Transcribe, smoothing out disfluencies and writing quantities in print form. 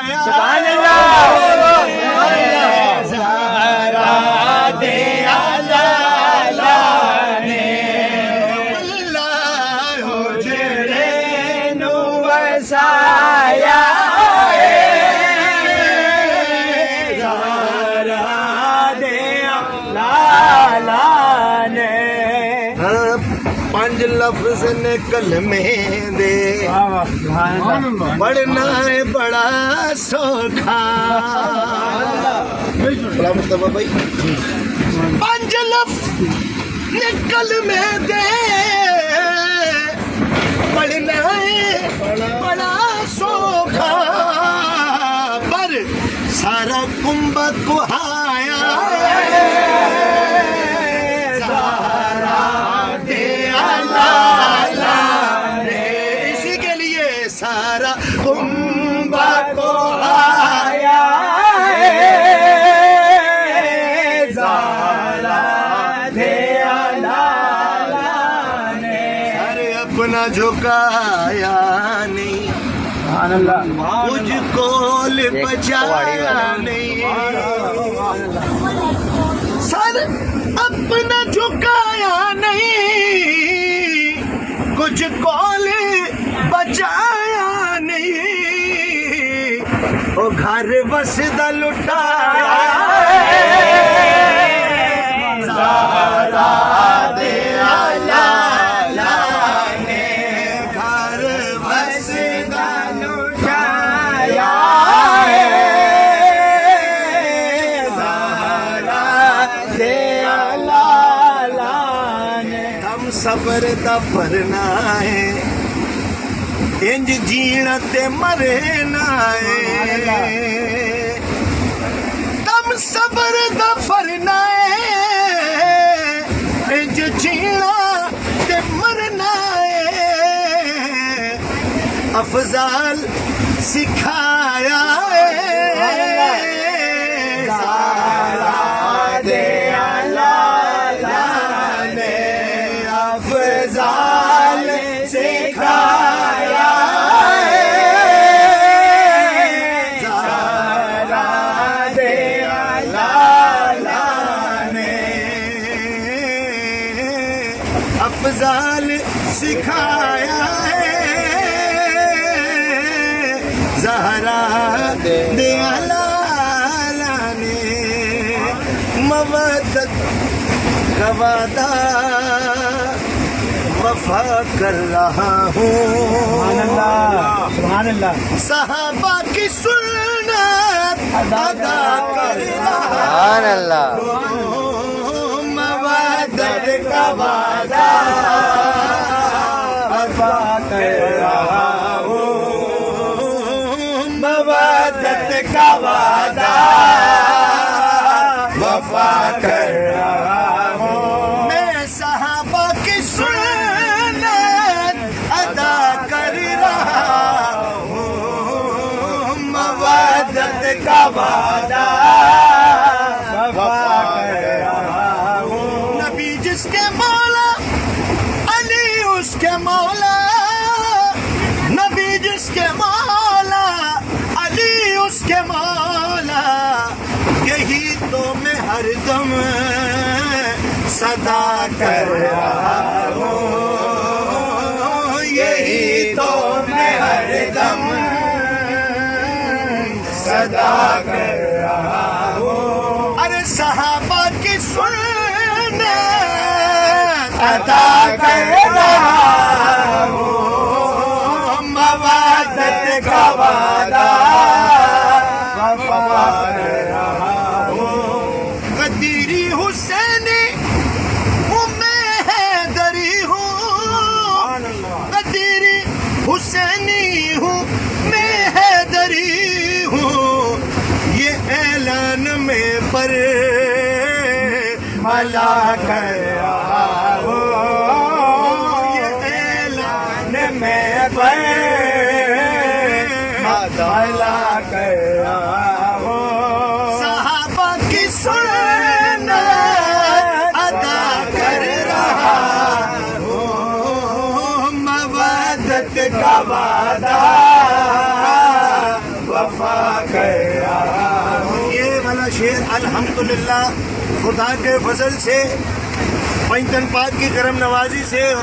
سبحان اللہ زہرا دے اللہ نے اللہ حجرے نو وسایا زہرا دے اللہ نے پانچ لفظ نے کلمے دے پڑھنا ہے بڑا سوکھا مصطفیٰ بھائی پانچ لفظ نے کلمے دے پڑھنا ہے بڑا سوکھا پر سارا کنبہ کہایا سارا کنبہ کو آیا زہرا دے اللہ نے ارے اپنا جھکایا نہیں مجھ کو بچایا نہیں سر اپنا جھکایا نہیں کچھ کول بچایا نہیں وہ گھر بسدہ لٹایا زہرا دے اللہ نے گھر بسدہ لٹایا زہرا دے اللہ نے ہم صبر دا پڑھنا ہے انج جینا تے مرنا ہے تم صبر دا فرنا ہے انج جینا تے مرنا ہے افضال سکھایا ہے زہرا دے اللہ نے افضال سکھایا افضال سکھایا ہے زہرا دے اللہ نے مودت کا وعدہ وفا کر رہا ہوں سبحان اللہ صحابہ کی سنت ادا کر رہا ہوں مودت کا وعدہ وفا کر رہا ہوں مودت کا وعدہ وفا کر رہا ہوں میں صحابہ کی سنت ادا کر رہا ہوں مودت کا وعدہ وفا کر رہا ہوں نبی جس کے مولا علی اس کے مولا نبی جس کے مولا علی اس کے مولا یہی تو میں ہر دم صدا کر رہا ہوں یہی تو میں ہر دم صدا کر رہا ہوں ارے صحابہ کی سنت ادا کر رہا ہوں مودت کا وعدہ وفا کر رہا ہوں قدیری حسینی ہوں میں حیدری ہوں قدیری حسینی ہوں میں حیدری ہوں یہ اعلان میں پر ملا کر رہا ہوں یہ اعلان میں پر ملا کر رہا ہوں صحابہ کی سنت ادا کر رہا ہوں مودت کا وعدہ فخر رہا ہوں. یہ والا شعر الحمدللہ خدا کے فضل سے پنجتن پاک کی کرم نوازی سے اور